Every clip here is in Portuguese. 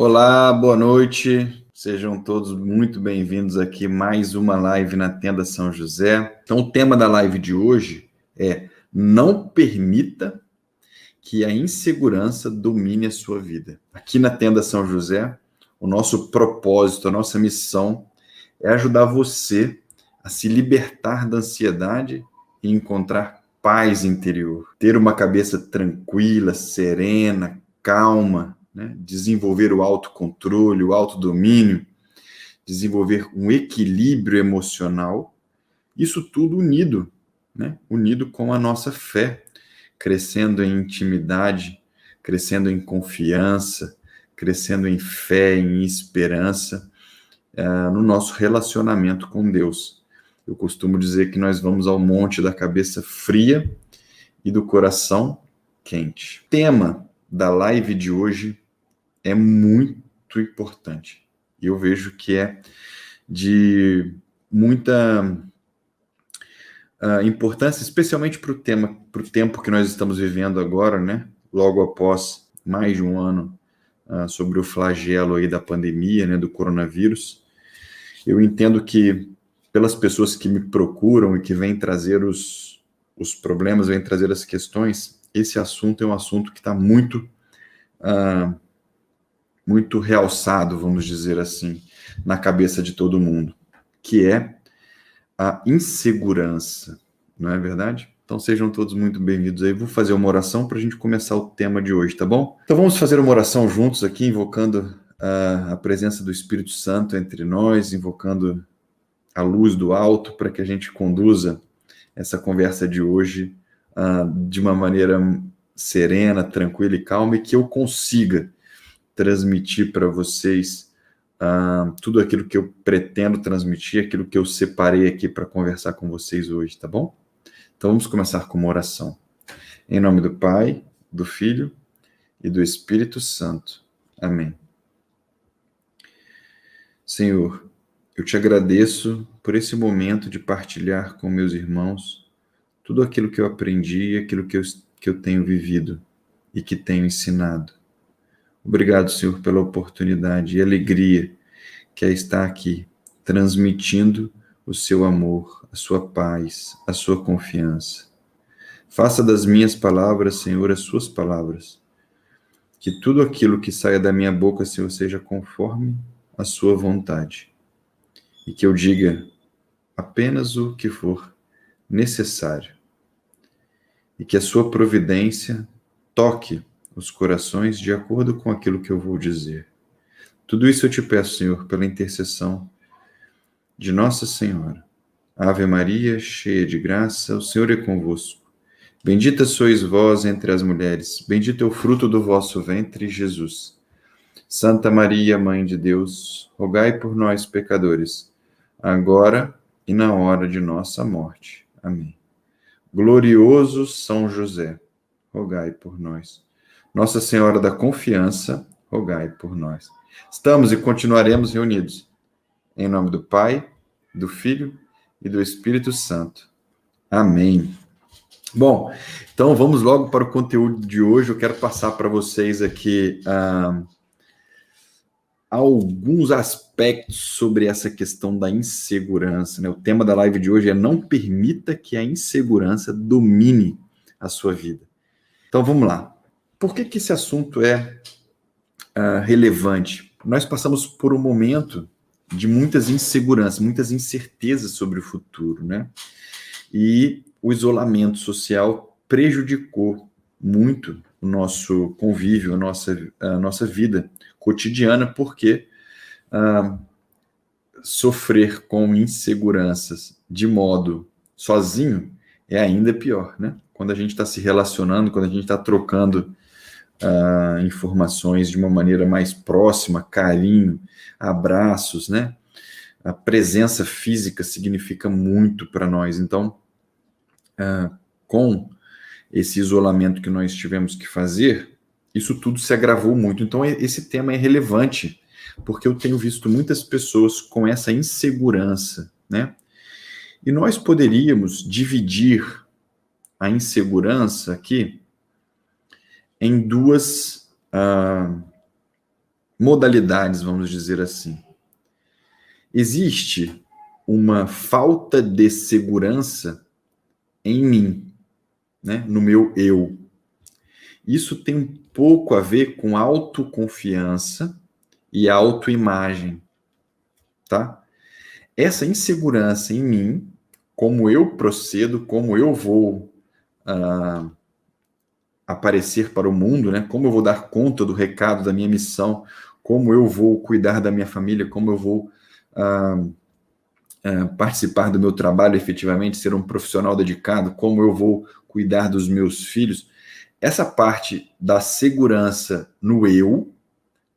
Olá, boa noite. Sejam todos muito bem-vindos aqui mais uma live na Tenda São José. Então, o tema da live de hoje é: não permita que a insegurança domine a sua vida. Aqui na Tenda São José, o nosso propósito, a nossa missão é ajudar você a se libertar da ansiedade e encontrar paz interior, ter uma cabeça tranquila, serena, calma, né? Desenvolver o autocontrole, o autodomínio, desenvolver um equilíbrio emocional, isso tudo unido, né? Unido com a nossa fé, crescendo em intimidade, crescendo em confiança, crescendo em fé, em esperança, no nosso relacionamento com Deus. Eu costumo dizer que nós vamos ao monte da cabeça fria e do coração quente. O tema da live de hoje é muito importante. E eu vejo que é de muita importância, especialmente para o tempo que nós estamos vivendo agora, né? Logo após mais de um ano sobre o flagelo aí da pandemia, né? Do coronavírus. Eu entendo que pelas pessoas que me procuram e que vêm trazer os problemas, vêm trazer as questões, esse assunto é um assunto que está muito realçado, vamos dizer assim, na cabeça de todo mundo, que é a insegurança, não é verdade? Então sejam todos muito bem-vindos aí. Vou fazer uma oração para a gente começar o tema de hoje, tá bom? Então vamos fazer uma oração juntos aqui, invocando a presença do Espírito Santo entre nós, invocando a luz do alto para que a gente conduza essa conversa de hoje de uma maneira serena, tranquila e calma, e que eu consiga transmitir para vocês tudo aquilo que eu pretendo transmitir, aquilo que eu separei aqui para conversar com vocês hoje, tá bom? Então vamos começar com uma oração. Em nome do Pai, do Filho e do Espírito Santo. Amém. Senhor, eu te agradeço por esse momento de partilhar com meus irmãos tudo aquilo que eu aprendi, aquilo que eu tenho vivido e que tenho ensinado. Obrigado, Senhor, pela oportunidade e alegria que é estar aqui, transmitindo o seu amor, a sua paz, a sua confiança. Faça das minhas palavras, Senhor, as suas palavras. Que tudo aquilo que saia da minha boca, Senhor, seja conforme a sua vontade. E que eu diga apenas o que for necessário. E que a sua providência toque os corações de acordo com aquilo que eu vou dizer. Tudo isso eu te peço, Senhor, pela intercessão de Nossa Senhora. Ave Maria, cheia de graça, o Senhor é convosco. Bendita sois vós entre as mulheres, bendito é o fruto do vosso ventre, Jesus. Santa Maria, Mãe de Deus, rogai por nós, pecadores, agora e na hora de nossa morte. Amém. Glorioso São José, rogai por nós. Nossa Senhora da Confiança, rogai por nós. Estamos e continuaremos reunidos. Em nome do Pai, do Filho e do Espírito Santo. Amém. Bom, então vamos logo para o conteúdo de hoje. Eu quero passar para vocês aqui alguns aspectos sobre essa questão da insegurança, né? O tema da live de hoje é: não permita que a insegurança domine a sua vida. Então vamos lá. Por que esse assunto é relevante? Nós passamos por um momento de muitas inseguranças, muitas incertezas sobre o futuro, né? E o isolamento social prejudicou muito o nosso convívio, a nossa vida cotidiana, porque sofrer com inseguranças de modo sozinho é ainda pior, né? Quando a gente está se relacionando, quando a gente está trocando informações de uma maneira mais próxima, carinho, abraços, né? A presença física significa muito para nós. Então, com esse isolamento que nós tivemos que fazer, isso tudo se agravou muito. Então, esse tema é relevante, porque eu tenho visto muitas pessoas com essa insegurança, né? E nós poderíamos dividir a insegurança aqui em duas modalidades, vamos dizer assim. Existe uma falta de segurança em mim, né? No meu eu. Isso tem um pouco a ver com autoconfiança e autoimagem, tá? Essa insegurança em mim, como eu procedo, como eu vou aparecer para o mundo, né? Como eu vou dar conta do recado da minha missão, como eu vou cuidar da minha família, como eu vou participar do meu trabalho efetivamente, ser um profissional dedicado, como eu vou cuidar dos meus filhos. Essa parte da segurança no eu,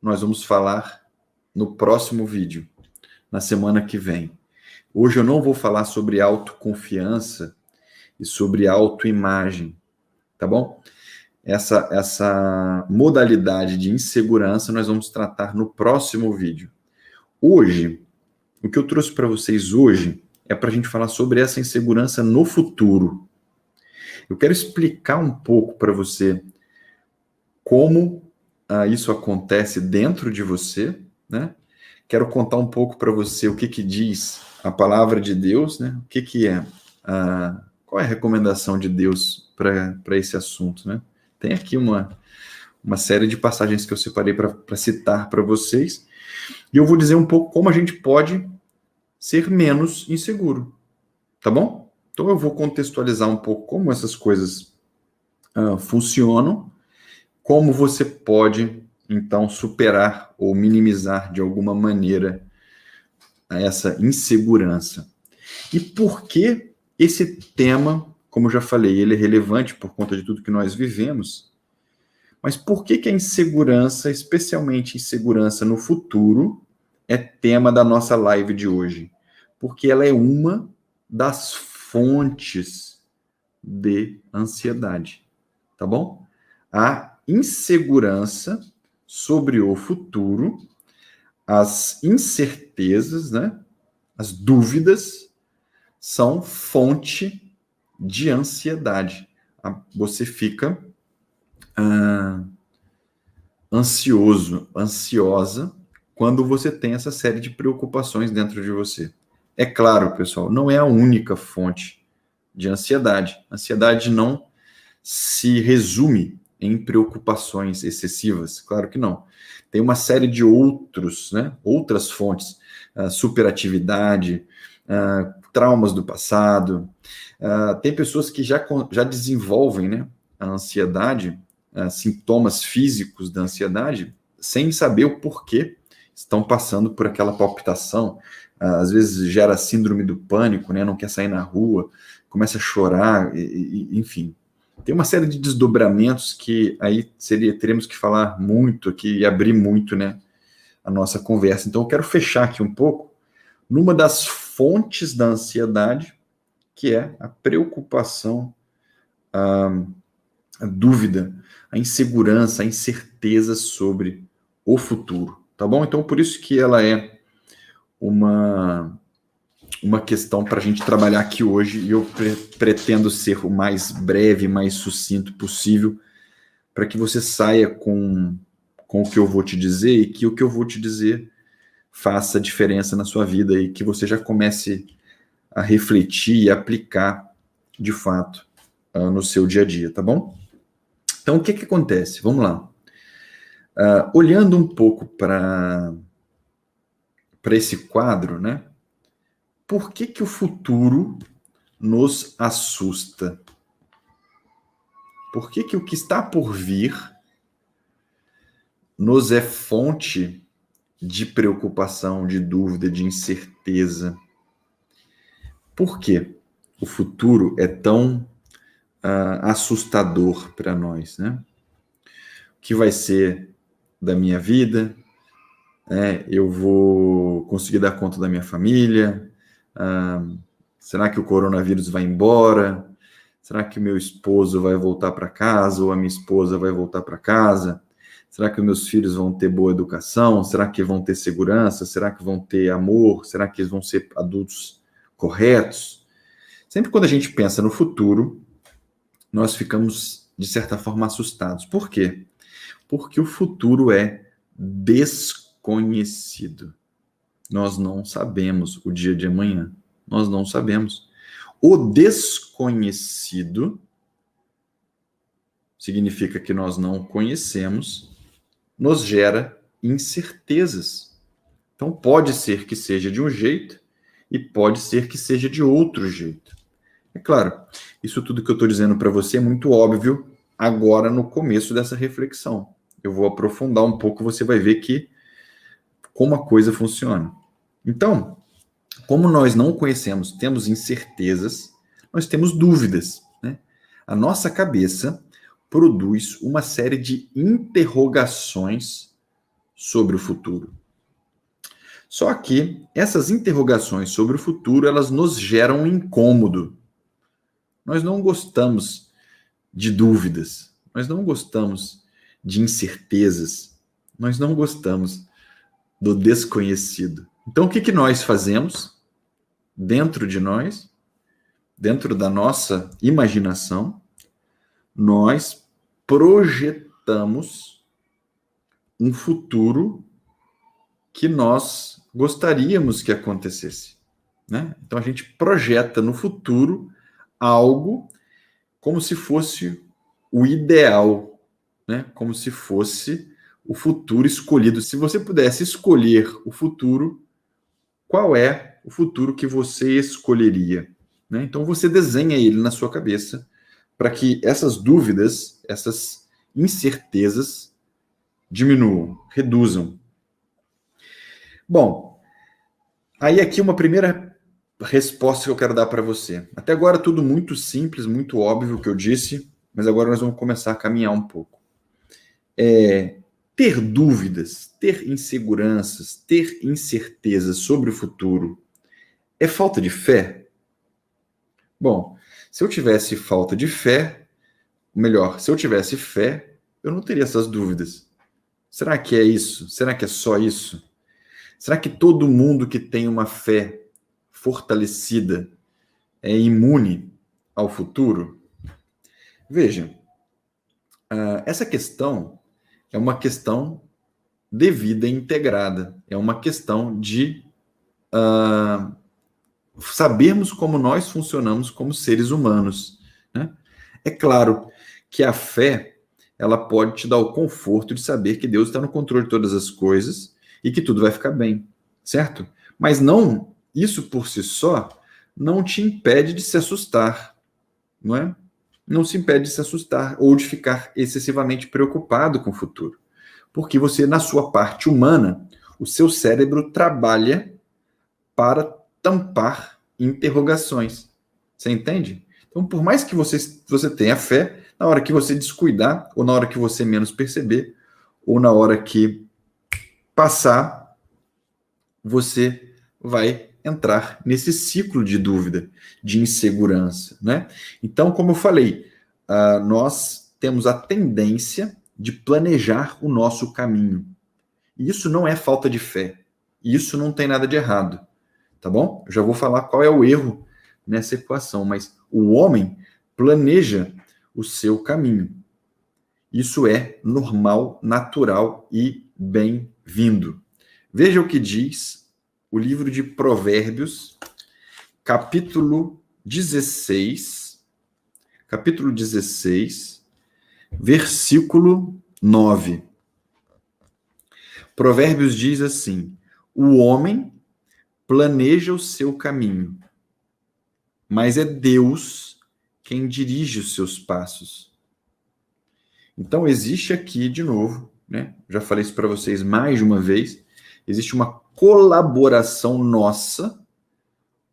nós vamos falar no próximo vídeo, na semana que vem. Hoje eu não vou falar sobre autoconfiança e sobre autoimagem, tá bom? Essa modalidade de insegurança nós vamos tratar no próximo vídeo. Hoje, o que eu trouxe para vocês hoje é para a gente falar sobre essa insegurança no futuro. Eu quero explicar um pouco para você como isso acontece dentro de você, né? Quero contar um pouco para você o que diz a palavra de Deus, né? O que é, qual é a recomendação de Deus para esse assunto, né? Tem aqui uma série de passagens que eu separei para citar para vocês, e eu vou dizer um pouco como a gente pode ser menos inseguro, tá bom? Então eu vou contextualizar um pouco como essas coisas funcionam, como você pode, então, superar ou minimizar de alguma maneira essa insegurança. E por que esse tema, como eu já falei, ele é relevante por conta de tudo que nós vivemos, mas por que a insegurança, especialmente insegurança no futuro, é tema da nossa live de hoje? Porque ela é uma das fontes de ansiedade, tá bom? A insegurança sobre o futuro, as incertezas, né? As dúvidas são fonte de ansiedade. Você fica ansioso, ansiosa, quando você tem essa série de preocupações dentro de você. É claro, pessoal, não é a única fonte de ansiedade. A ansiedade não se resume em preocupações excessivas, claro que não. Tem uma série de outras fontes, superatividade, traumas do passado. Tem pessoas que já desenvolvem, né, a ansiedade, sintomas físicos da ansiedade, sem saber o porquê estão passando por aquela palpitação. Às vezes gera síndrome do pânico, né, não quer sair na rua, começa a chorar, enfim. Tem uma série de desdobramentos que aí teremos que falar muito aqui e abrir muito, né, a nossa conversa. Então eu quero fechar aqui um pouco numa das fontes da ansiedade, que é a preocupação, a dúvida, a insegurança, a incerteza sobre o futuro, tá bom? Então por isso que ela é uma questão para a gente trabalhar aqui hoje, e eu pretendo ser o mais breve, mais sucinto possível, para que você saia com o que eu vou te dizer, e que o que eu vou te dizer faça diferença na sua vida, e que você já comece a refletir e aplicar, de fato, no seu dia a dia, tá bom? Então, o que acontece? Vamos lá. Olhando um pouco para esse quadro, né? Por que o futuro nos assusta? Por que o que está por vir nos é fonte de preocupação, de dúvida, de incerteza? Por que o futuro é tão assustador para nós, né? O que vai ser da minha vida? Eu vou conseguir dar conta da minha família? Será que o coronavírus vai embora? Será que o meu esposo vai voltar para casa ou a minha esposa vai voltar para casa? Será que os meus filhos vão ter boa educação? Será que vão ter segurança? Será que vão ter amor? Será que eles vão ser adultos corretos? Sempre quando a gente pensa no futuro, nós ficamos, de certa forma, assustados. Por quê? Porque o futuro é desconhecido. desconhecido. Nós não sabemos o dia de amanhã. Nós não sabemos. O desconhecido significa que nós não conhecemos, nos gera incertezas. Então, pode ser que seja de um jeito e pode ser que seja de outro jeito. É claro, isso tudo que eu estou dizendo para você é muito óbvio agora no começo dessa reflexão. Eu vou aprofundar um pouco, você vai ver que como a coisa funciona. Então, como nós não conhecemos, temos incertezas, nós temos dúvidas, né? A nossa cabeça produz uma série de interrogações sobre o futuro. Só que essas interrogações sobre o futuro, elas nos geram um incômodo. Nós não gostamos de dúvidas, nós não gostamos de incertezas, nós não gostamos do desconhecido. Então, o que nós fazemos dentro de nós, dentro da nossa imaginação? Nós projetamos um futuro que nós gostaríamos que acontecesse, né? Então, a gente projeta no futuro algo como se fosse o ideal, né? Como se fosse o futuro escolhido. Se você pudesse escolher o futuro, qual é o futuro que você escolheria, né? Então você desenha ele na sua cabeça para que essas dúvidas, essas incertezas diminuam, reduzam. Bom, aí aqui uma primeira resposta que eu quero dar para você. Até agora tudo muito simples, muito óbvio o que eu disse, mas agora nós vamos começar a caminhar um pouco. Ter dúvidas, ter inseguranças, ter incertezas sobre o futuro é falta de fé? Bom, se eu tivesse falta de fé, melhor, se eu tivesse fé, eu não teria essas dúvidas. Será que é isso? Será que é só isso? Será que todo mundo que tem uma fé fortalecida é imune ao futuro? Veja, essa questão é uma questão de vida integrada, é uma questão de sabermos como nós funcionamos como seres humanos, né? É claro que a fé, ela pode te dar o conforto de saber que Deus está no controle de todas as coisas e que tudo vai ficar bem, certo? Mas não, isso por si só não te impede de se assustar, não é? Não se impede de se assustar ou de ficar excessivamente preocupado com o futuro. Porque você, na sua parte humana, o seu cérebro trabalha para tampar interrogações. Você entende? Então, por mais que você tenha fé, na hora que você descuidar, ou na hora que você menos perceber, ou na hora que passar, você vai entrar nesse ciclo de dúvida, de insegurança, né? Então, como eu falei, nós temos a tendência de planejar o nosso caminho. E isso não é falta de fé. Isso não tem nada de errado, tá bom? Eu já vou falar qual é o erro nessa equação, mas o homem planeja o seu caminho. Isso é normal, natural e bem-vindo. Veja o que diz o livro de Provérbios, capítulo 16, versículo 9. Provérbios diz assim: o homem planeja o seu caminho, mas é Deus quem dirige os seus passos. Então, existe aqui, de novo, né? Já falei isso para vocês mais de uma vez, existe uma colaboração nossa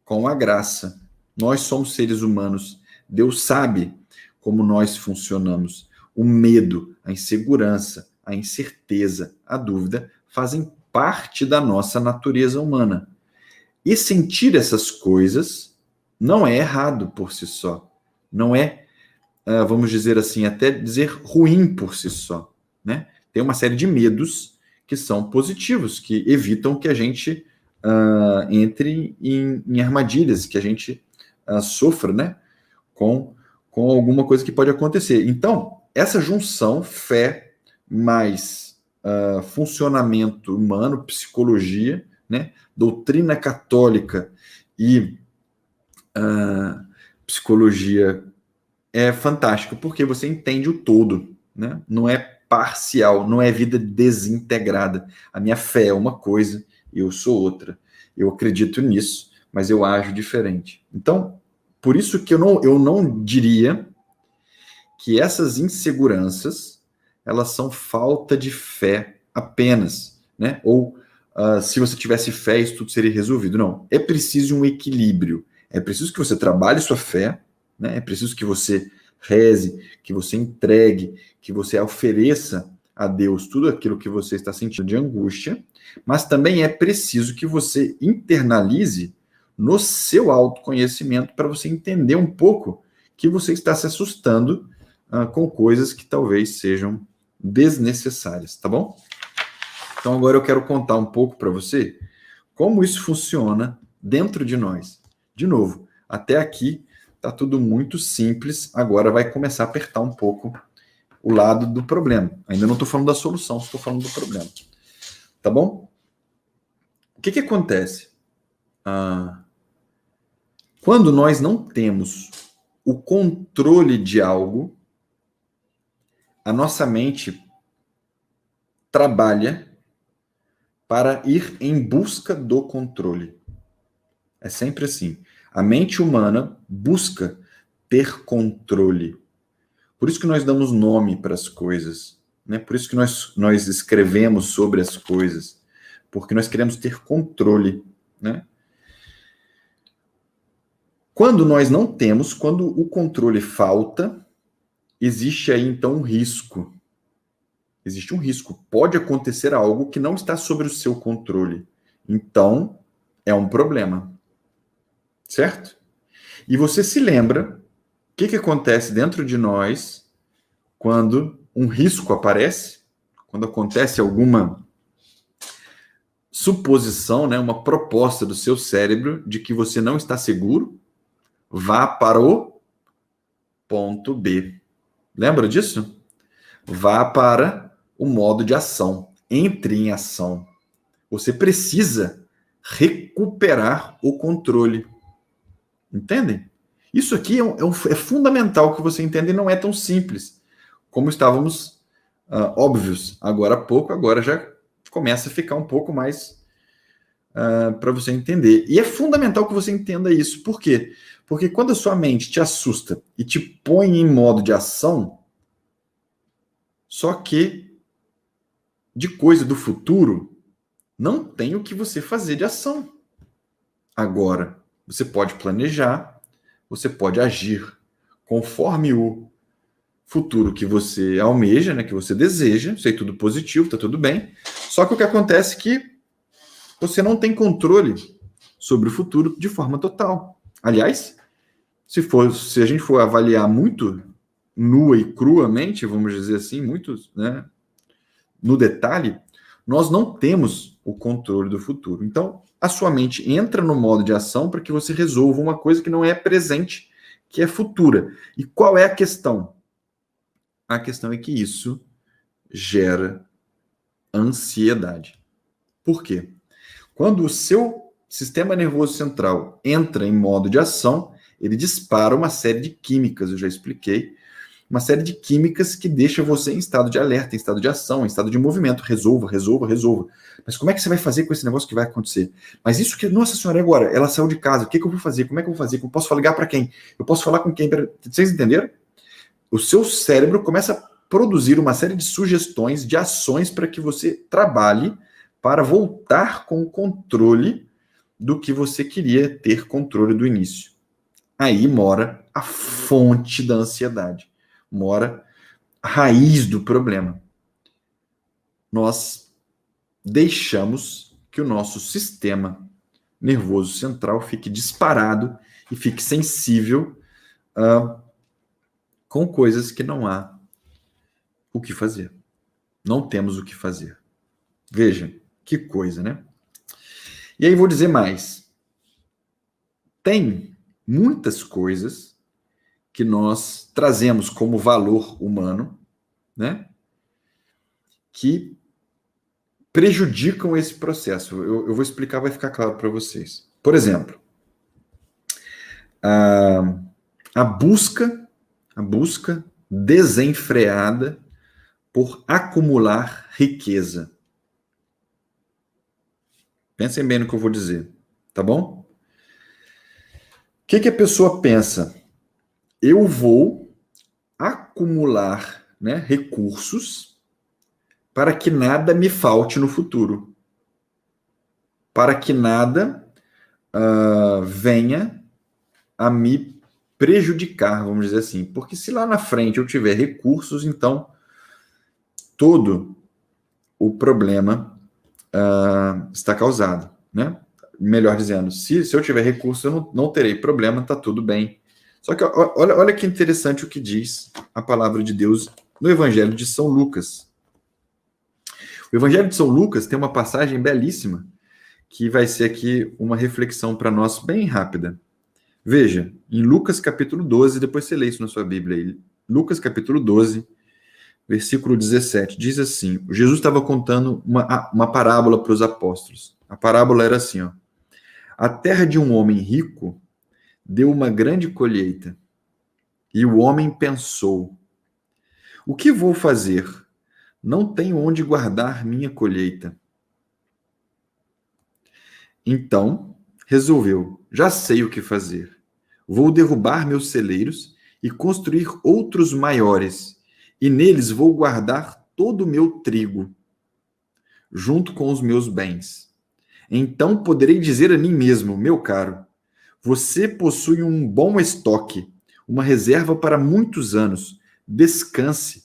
com a graça. Nós somos seres humanos. Deus sabe como nós funcionamos. O medo, a insegurança, a incerteza, a dúvida fazem parte da nossa natureza humana. E sentir essas coisas não é errado por si só. Não é, vamos dizer assim, até dizer ruim por si só, né? Tem uma série de medos que são positivos, que evitam que a gente entre em armadilhas, que a gente sofra, né? Com alguma coisa que pode acontecer. Então, essa junção, fé mais funcionamento humano, psicologia, né? Doutrina católica e psicologia é fantástico, porque você entende o todo, né? Não é parcial, não é vida desintegrada. A minha fé é uma coisa, eu sou outra. Eu acredito nisso, mas eu ajo diferente. Então, por isso que eu não diria que essas inseguranças, elas são falta de fé apenas, né? Ou se você tivesse fé, isso tudo seria resolvido. Não, é preciso um equilíbrio. É preciso que você trabalhe sua fé, né? É preciso que você reze, que você entregue, que você ofereça a Deus tudo aquilo que você está sentindo de angústia, mas também é preciso que você internalize no seu autoconhecimento para você entender um pouco que você está se assustando com coisas que talvez sejam desnecessárias, tá bom? Então agora eu quero contar um pouco para você como isso funciona dentro de nós. De novo, até aqui tá tudo muito simples, agora vai começar a apertar um pouco o lado do problema. Ainda não estou falando da solução, estou falando do problema. Tá bom? O que acontece? Quando nós não temos o controle de algo, a nossa mente trabalha para ir em busca do controle. É sempre assim. A mente humana busca ter controle. Por isso que nós damos nome para as coisas, né? Por isso que nós escrevemos sobre as coisas, porque nós queremos ter controle, né? Quando nós não temos, quando o controle falta, existe aí então um risco. Existe um risco. Pode acontecer algo que não está sob o seu controle. Então, é um problema. Certo? E você se lembra o que acontece dentro de nós quando um risco aparece, quando acontece alguma suposição, né, uma proposta do seu cérebro de que você não está seguro, vá para o ponto B. Lembra disso? Vá para o modo de ação. Entre em ação. Você precisa recuperar o controle. Entendem? Isso aqui é fundamental que você entenda e não é tão simples como estávamos óbvios agora há pouco, agora já começa a ficar um pouco mais para você entender. E é fundamental que você entenda isso. Por quê? Porque quando a sua mente te assusta e te põe em modo de ação, só que de coisa do futuro, não tem o que você fazer de ação. Agora, você pode planejar, você pode agir conforme o futuro que você almeja, né, que você deseja, isso aí tudo positivo, tá tudo bem. Só que o que acontece é que você não tem controle sobre o futuro de forma total. Aliás, se a gente for avaliar muito nua e cruamente, vamos dizer assim, muito, né, no detalhe, nós não temos o controle do futuro. Então, a sua mente entra no modo de ação para que você resolva uma coisa que não é presente, que é futura. E qual é a questão? A questão é que isso gera ansiedade. Por quê? Quando o seu sistema nervoso central entra em modo de ação, ele dispara uma série de químicas, eu já expliquei, uma série de químicas que deixa você em estado de alerta, em estado de ação, em estado de movimento. Resolva, resolva, resolva. Mas como é que você vai fazer com esse negócio que vai acontecer? Mas isso que, nossa senhora, e agora? Ela saiu de casa, o que eu vou fazer? Como é que eu vou fazer? Eu posso ligar para quem? Eu posso falar com quem? Vocês entenderam? O seu cérebro começa a produzir uma série de sugestões, de ações para que você trabalhe para voltar com o controle do que você queria ter controle do início. Aí mora a fonte da ansiedade, mora a raiz do problema. Nós deixamos que o nosso sistema nervoso central fique disparado e fique sensível com coisas que não há o que fazer. Não temos o que fazer. Veja, que coisa, né? E aí vou dizer mais. Tem muitas coisas que nós trazemos como valor humano, né? Que prejudicam esse processo. Eu vou explicar, vai ficar claro para vocês. Por exemplo, a busca desenfreada por acumular riqueza. Pensem bem no que eu vou dizer, tá bom? O que a pessoa pensa? Eu vou acumular, né, recursos para que nada me falte no futuro. Para que nada venha a me prejudicar, vamos dizer assim. Porque se lá na frente eu tiver recursos, então todo o problema está causado, né? Melhor dizendo, se eu tiver recurso, eu não terei problema, está tudo bem. Só que olha que interessante o que diz a palavra de Deus no Evangelho de São Lucas. O Evangelho de São Lucas tem uma passagem belíssima que vai ser aqui uma reflexão para nós bem rápida. Veja, em Lucas capítulo 12, depois você lê isso na sua Bíblia aí. Lucas capítulo 12, versículo 17, diz assim, Jesus estava contando uma parábola para os apóstolos. A parábola era assim, ó. A terra de um homem rico deu uma grande colheita. E o homem pensou, o que vou fazer? Não tenho onde guardar minha colheita. Então, resolveu, já sei o que fazer. Vou derrubar meus celeiros e construir outros maiores, e neles vou guardar todo o meu trigo, junto com os meus bens. Então poderei dizer a mim mesmo, meu caro, você possui um bom estoque, uma reserva para muitos anos. Descanse,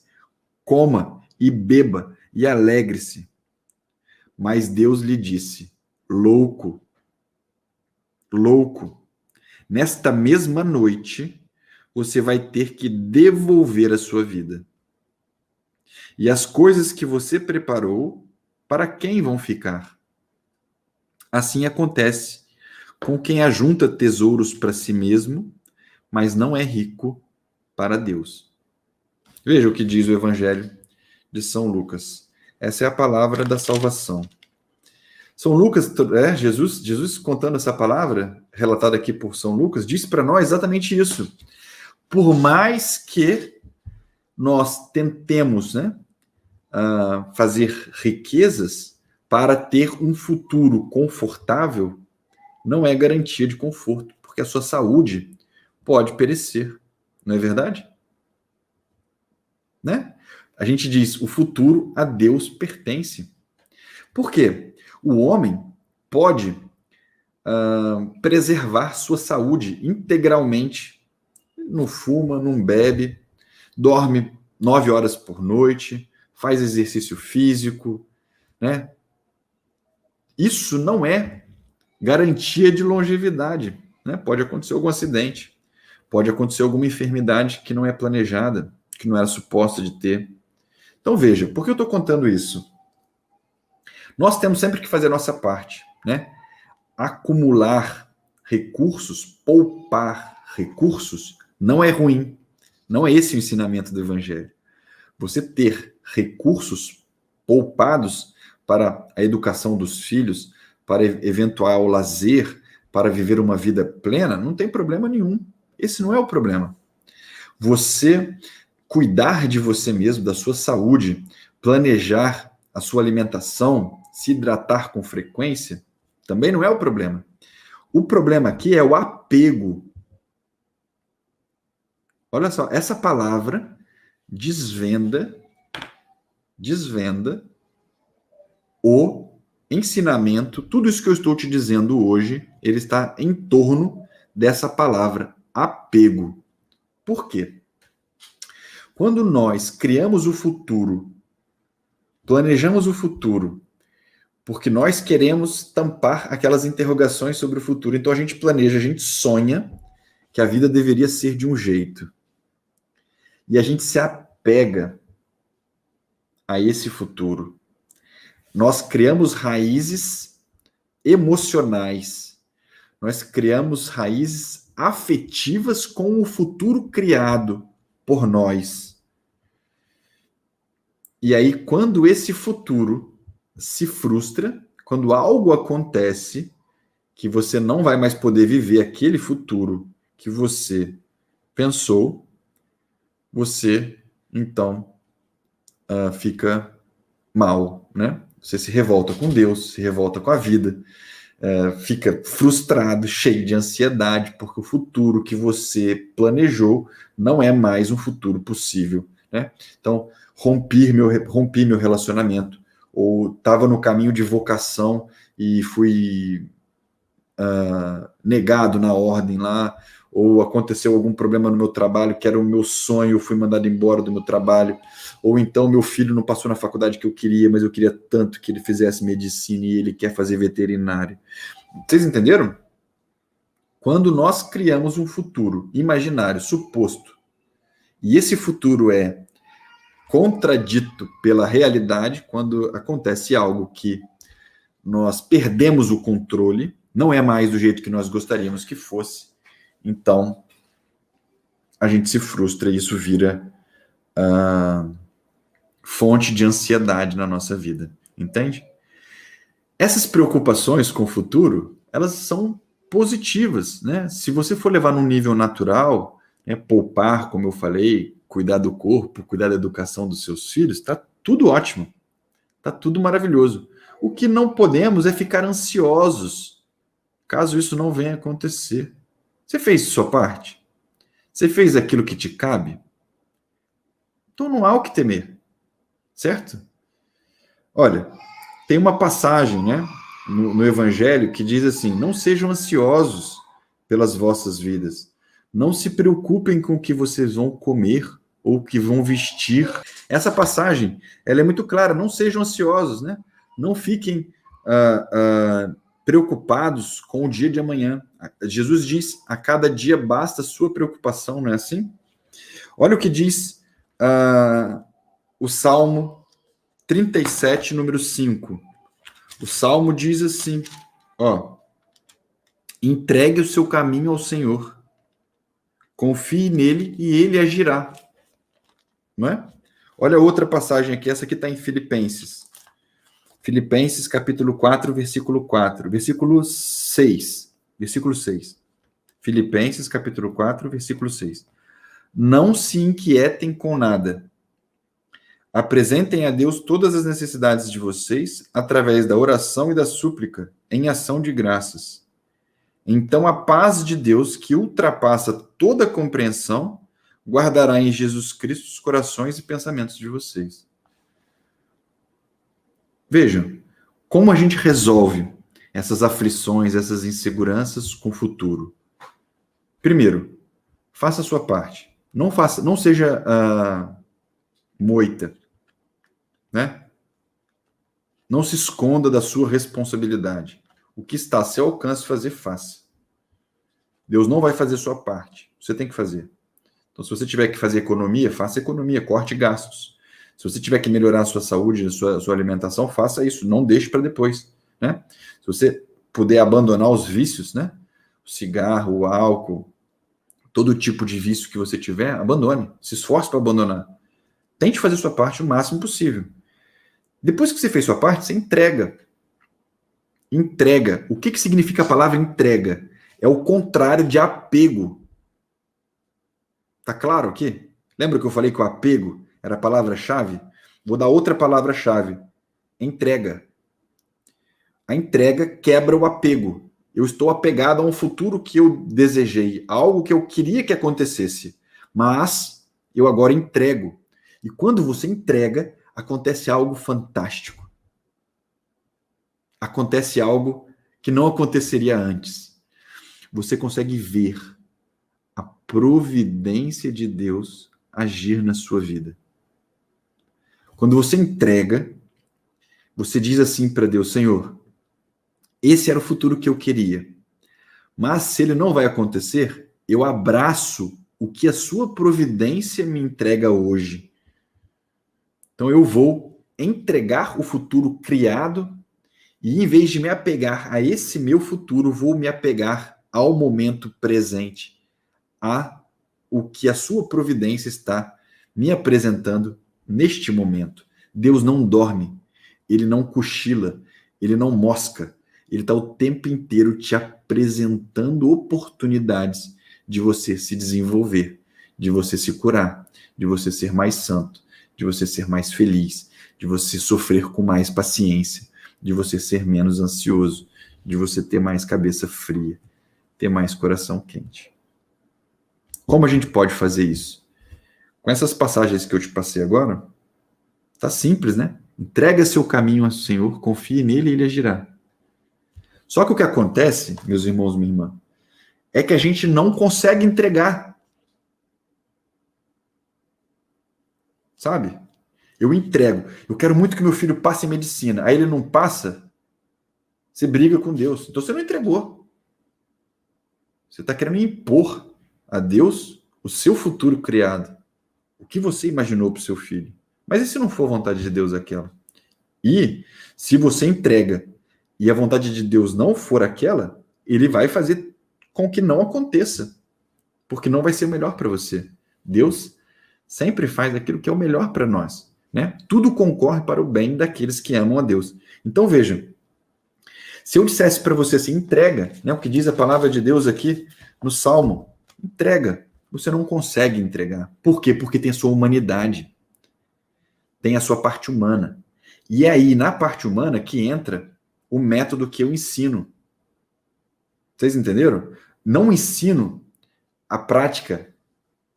coma e beba e alegre-se. Mas Deus lhe disse, louco, louco, nesta mesma noite você vai ter que devolver a sua vida. E as coisas que você preparou, para quem vão ficar? Assim acontece com quem ajunta tesouros para si mesmo, mas não é rico para Deus. Veja o que diz o Evangelho de São Lucas. Essa é a palavra da salvação. São Lucas, Jesus contando essa palavra, relatada aqui por São Lucas, diz para nós exatamente isso. Por mais que nós tentemos, né, fazer riquezas para ter um futuro confortável, não é garantia de conforto, porque a sua saúde pode perecer, não é verdade? Né? A gente diz, o futuro a Deus pertence. Por quê? O homem pode preservar sua saúde integralmente. Não fuma, não bebe, dorme 9 horas por noite, faz exercício físico, né? Isso não é garantia de longevidade, né? Pode acontecer algum acidente, pode acontecer alguma enfermidade que não é planejada, que não era suposta de ter. Então veja, por que eu estou contando isso? Nós temos sempre que fazer a nossa parte, né? Acumular recursos, poupar recursos, não é ruim. Não é esse o ensinamento do Evangelho. Você ter recursos poupados para a educação dos filhos, para eventual lazer, para viver uma vida plena, não tem problema nenhum. Esse não é o problema. Você cuidar de você mesmo, da sua saúde, planejar a sua alimentação, se hidratar com frequência, também não é o problema. O problema aqui é o apego. Olha só, essa palavra desvenda o ensinamento, tudo isso que eu estou te dizendo hoje, ele está em torno dessa palavra, apego. Por quê? Quando nós criamos o futuro, planejamos o futuro, porque nós queremos tampar aquelas interrogações sobre o futuro, então a gente planeja, a gente sonha que a vida deveria ser de um jeito. E a gente se apega a esse futuro. Nós criamos raízes emocionais. Nós criamos raízes afetivas com o futuro criado por nós. E aí, quando esse futuro se frustra quando algo acontece que você não vai mais poder viver aquele futuro que você pensou, você então fica mal, né? Você se revolta com Deus, se revolta com a vida, fica frustrado, cheio de ansiedade, porque o futuro que você planejou não é mais um futuro possível, né? Então, rompi meu relacionamento, ou estava no caminho de vocação e fui negado na ordem lá, ou aconteceu algum problema no meu trabalho, que era o meu sonho, eu fui mandado embora do meu trabalho, ou então meu filho não passou na faculdade que eu queria, mas eu queria tanto que ele fizesse medicina e ele quer fazer veterinário. Vocês entenderam? Quando nós criamos um futuro imaginário, suposto, e esse futuro é contradito pela realidade, quando acontece algo que nós perdemos o controle, não é mais do jeito que nós gostaríamos que fosse, então a gente se frustra e isso vira fonte de ansiedade na nossa vida, entende? Essas preocupações com o futuro, elas são positivas, né? Se você for levar num nível natural, né, poupar, como eu falei, cuidar do corpo, cuidar da educação dos seus filhos, tá tudo ótimo, tá tudo maravilhoso. O que não podemos é ficar ansiosos, caso isso não venha a acontecer. Você fez sua parte? Você fez aquilo que te cabe? Então não há o que temer, certo? Olha, tem uma passagem, né, no Evangelho que diz assim: não sejam ansiosos pelas vossas vidas, não se preocupem com o que vocês vão comer ou o que vão vestir. Essa passagem, ela é muito clara: não sejam ansiosos, né? Não fiquem preocupados com o dia de amanhã. Jesus diz: a cada dia basta a sua preocupação, não é assim? Olha o que diz o Salmo 37, número 5. O Salmo diz assim, ó: entregue o seu caminho ao Senhor, confie nele e ele agirá. Não é? Olha outra passagem aqui, essa aqui está em Filipenses. Filipenses capítulo 4, versículo 4. Versículo 6. Versículo 6. Filipenses capítulo 4, versículo 6. Não se inquietem com nada. Apresentem a Deus todas as necessidades de vocês através da oração e da súplica, em ação de graças. Então a paz de Deus, que ultrapassa toda compreensão, guardará em Jesus Cristo os corações e pensamentos de vocês. Vejam, como a gente resolve essas aflições, essas inseguranças com o futuro? Primeiro, faça a sua parte. Não seja moita, né? Não se esconda da sua responsabilidade. O que está a seu alcance fazer, faça. Deus não vai fazer sua parte. Você tem que fazer. Então, se você tiver que fazer economia, faça economia, corte gastos. Se você tiver que melhorar a sua saúde, a sua alimentação, faça isso. Não deixe para depois, né? Se você puder abandonar os vícios, né? O cigarro, o álcool, todo tipo de vício que você tiver, abandone. Se esforce para abandonar. Tente fazer sua parte o máximo possível. Depois que você fez sua parte, você entrega. Entrega. O que significa a palavra entrega? É o contrário de apego. Tá claro aqui? Lembra que eu falei que o apego era a palavra-chave? Vou dar outra palavra-chave. Entrega. A entrega quebra o apego. Eu estou apegado a um futuro que eu desejei, algo que eu queria que acontecesse, mas eu agora entrego. E quando você entrega, acontece algo fantástico. Acontece algo que não aconteceria antes. Você consegue ver a providência de Deus agir na sua vida. Quando você entrega, você diz assim para Deus: Senhor, esse era o futuro que eu queria, mas se ele não vai acontecer, eu abraço o que a sua providência me entrega hoje. Então eu vou entregar o futuro criado e, em vez de me apegar a esse meu futuro, vou me apegar ao momento presente, a o que a sua providência está me apresentando neste momento. Deus não dorme. ele não cochila, ele não mosca. Ele está o tempo inteiro te apresentando oportunidades de você se desenvolver, de você se curar, de você ser mais santo, de você ser mais feliz, de você sofrer com mais paciência, de você ser menos ansioso, de você ter mais cabeça fria, ter mais coração quente. Como a gente pode fazer isso? Com essas passagens que eu te passei agora, tá simples, né? Entrega seu caminho ao Senhor, confie nele e ele agirá. Só que o que acontece, meus irmãos, minha irmã, é que a gente não consegue entregar. Sabe? Eu entrego. Eu quero muito que meu filho passe em medicina. Aí ele não passa, você briga com Deus. Então você não entregou. Você está querendo impor a Deus o seu futuro criado. O que você imaginou para o seu filho. Mas e se não for a vontade de Deus aquela? E se você entrega e a vontade de Deus não for aquela, ele vai fazer com que não aconteça. Porque não vai ser o melhor para você. Deus sempre faz aquilo que é o melhor para nós. Né? Tudo concorre para o bem daqueles que amam a Deus. Então vejam, se eu dissesse para você assim, entrega, né, o que diz a palavra de Deus aqui no Salmo, entrega, você não consegue entregar. Por quê? Porque tem a sua humanidade, tem a sua parte humana. E é aí, na parte humana, que entra o método que eu ensino. Vocês entenderam? Não ensino a prática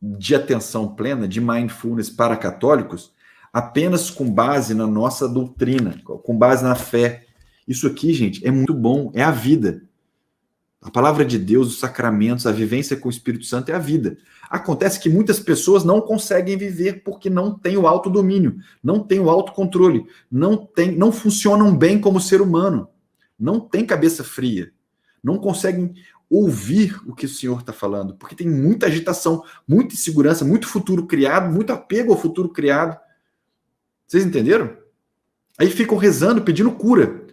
de atenção plena, de mindfulness para católicos, apenas com base na nossa doutrina, com base na fé. Isso aqui, gente, é muito bom, é a vida. A palavra de Deus, os sacramentos, a vivência com o Espírito Santo é a vida. Acontece que muitas pessoas não conseguem viver porque não têm o autodomínio, não têm o autocontrole, não funcionam bem como ser humano, não têm cabeça fria, não conseguem ouvir o que o Senhor está falando, porque tem muita agitação, muita insegurança, muito futuro criado, muito apego ao futuro criado. Vocês entenderam? Aí ficam rezando, pedindo cura.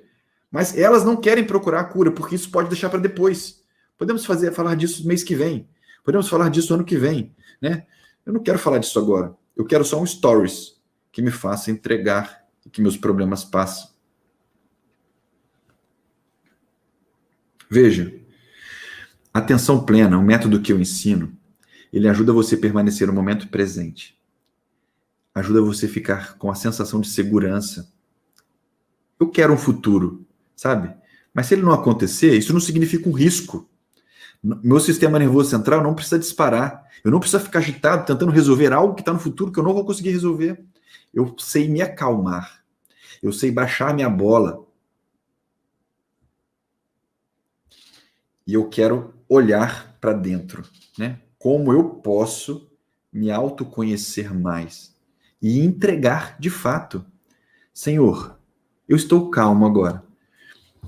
Mas elas não querem procurar a cura, porque isso pode deixar para depois. Podemos falar disso mês que vem. Podemos falar disso ano que vem. Né? Eu não quero falar disso agora. Eu quero só um stories que me faça entregar e que meus problemas passem. Veja, atenção plena, o método que eu ensino, ele ajuda você a permanecer no momento presente. Ajuda você a ficar com a sensação de segurança. Eu quero um futuro, sabe? Mas se ele não acontecer, isso não significa um risco. Meu sistema nervoso central não precisa disparar. Eu não preciso ficar agitado tentando resolver algo que está no futuro que eu não vou conseguir resolver. Eu sei me acalmar. Eu sei baixar minha bola. E eu quero olhar para dentro, né? Como eu posso me autoconhecer mais e entregar de fato. Senhor, eu estou calmo agora.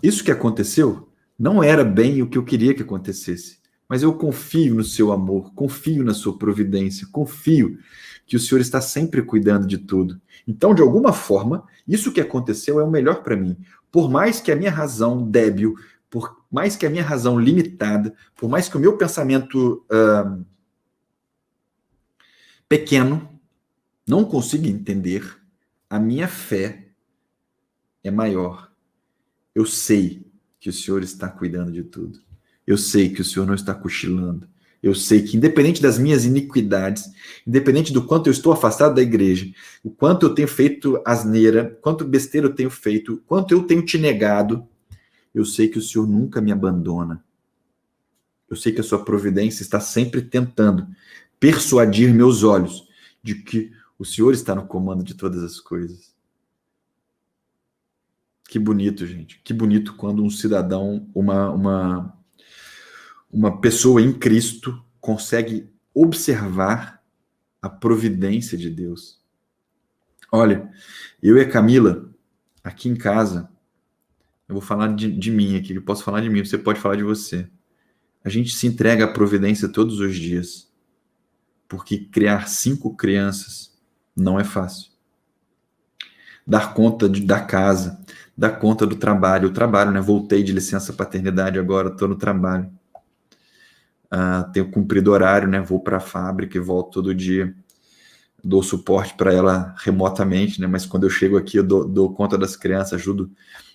Isso que aconteceu não era bem o que eu queria que acontecesse, mas eu confio no seu amor, confio na sua providência, confio que o Senhor está sempre cuidando de tudo. Então, de alguma forma, isso que aconteceu é o melhor para mim. Por mais que a minha razão débil, por mais que a minha razão limitada, por mais que o meu pensamento pequeno não consiga entender, a minha fé é maior. Eu sei que o Senhor está cuidando de tudo. Eu sei que o Senhor não está cochilando. Eu sei que, independente das minhas iniquidades, independente do quanto eu estou afastado da igreja, o quanto eu tenho feito asneira, quanto besteira eu tenho feito, quanto eu tenho te negado, eu sei que o Senhor nunca me abandona. Eu sei que a sua providência está sempre tentando persuadir meus olhos de que o Senhor está no comando de todas as coisas. Que bonito, gente. Que bonito quando um cidadão, uma pessoa em Cristo consegue observar a providência de Deus. Olha, eu e a Camila, aqui em casa, eu vou falar de mim aqui, eu posso falar de mim, você pode falar de você. A gente se entrega à providência todos os dias, porque criar 5 crianças não é fácil. Dar conta da casa, dar conta do trabalho. Eu trabalho, né? Voltei de licença paternidade agora, estou no trabalho. Tenho cumprido horário, né? Vou para a fábrica e volto todo dia. dou suporte para ela remotamente, né? Mas quando eu chego aqui, eu dou conta das crianças, ajudo.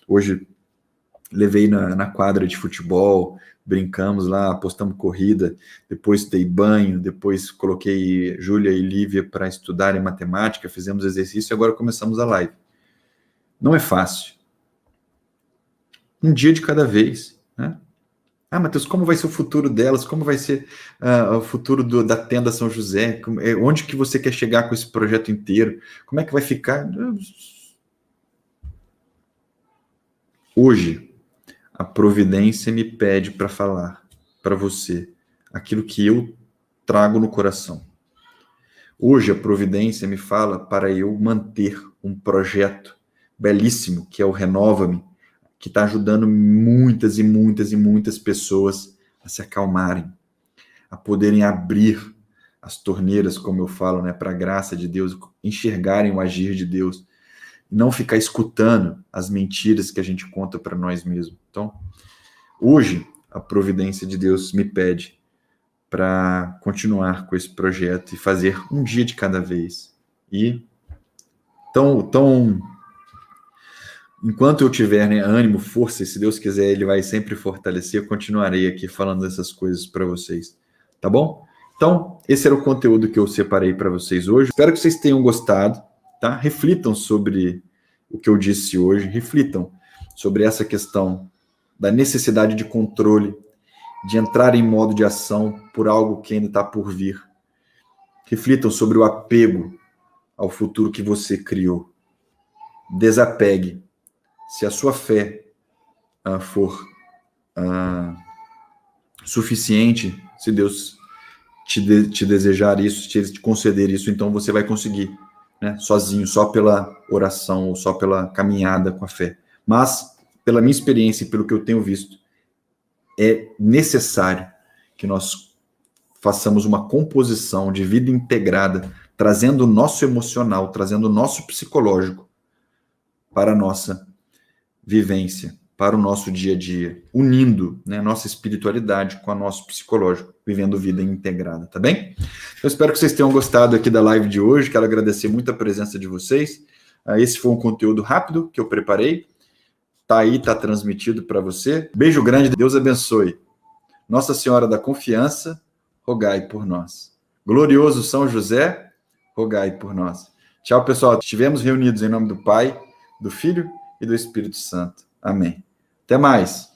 Hoje levei na quadra de futebol, brincamos lá, apostamos corrida, depois dei banho, depois coloquei Júlia e Lívia para estudarem matemática, fizemos exercício e agora começamos a live. Não é fácil. Um dia de cada vez, né? Ah, Matheus, como vai ser o futuro delas? Como vai ser o futuro da Tenda São José? Onde que você quer chegar com esse projeto inteiro? Como é que vai ficar? Hoje, a providência me pede para falar para você aquilo que eu trago no coração. Hoje, a providência me fala para eu manter um projeto belíssimo, que é o Renova-me, que está ajudando muitas e muitas e muitas pessoas a se acalmarem, a poderem abrir as torneiras, como eu falo, né, para a graça de Deus, enxergarem o agir de Deus, e não ficar escutando as mentiras que a gente conta para nós mesmos. Então, hoje, a providência de Deus me pede para continuar com esse projeto e fazer um dia de cada vez. E enquanto eu tiver, né, ânimo, força, e se Deus quiser, Ele vai sempre fortalecer, eu continuarei aqui falando essas coisas para vocês, tá bom? Então, esse era o conteúdo que eu separei para vocês hoje. Espero que vocês tenham gostado, tá? Reflitam sobre o que eu disse hoje, reflitam sobre essa questão da necessidade de controle, de entrar em modo de ação por algo que ainda está por vir. Reflitam sobre o apego ao futuro que você criou. Desapegue. Se a sua fé for suficiente, se Deus te desejar isso, te conceder isso, então você vai conseguir, né, sozinho, só pela oração ou só pela caminhada com a fé. Mas, pela minha experiência e pelo que eu tenho visto, é necessário que nós façamos uma composição de vida integrada, trazendo o nosso emocional, trazendo o nosso psicológico para a nossa vivência, para o nosso dia a dia, unindo, né, nossa espiritualidade com o nosso psicológico, vivendo vida integrada, tá bem? Eu espero que vocês tenham gostado aqui da live de hoje, quero agradecer muito a presença de vocês. Esse foi um conteúdo rápido que eu preparei, tá aí, tá transmitido para você. Beijo grande, Deus abençoe. Nossa Senhora da Confiança, rogai por nós. Glorioso São José, rogai por nós. Tchau, pessoal. Estivemos reunidos em nome do Pai, do Filho e do Espírito Santo. Amém. Até mais.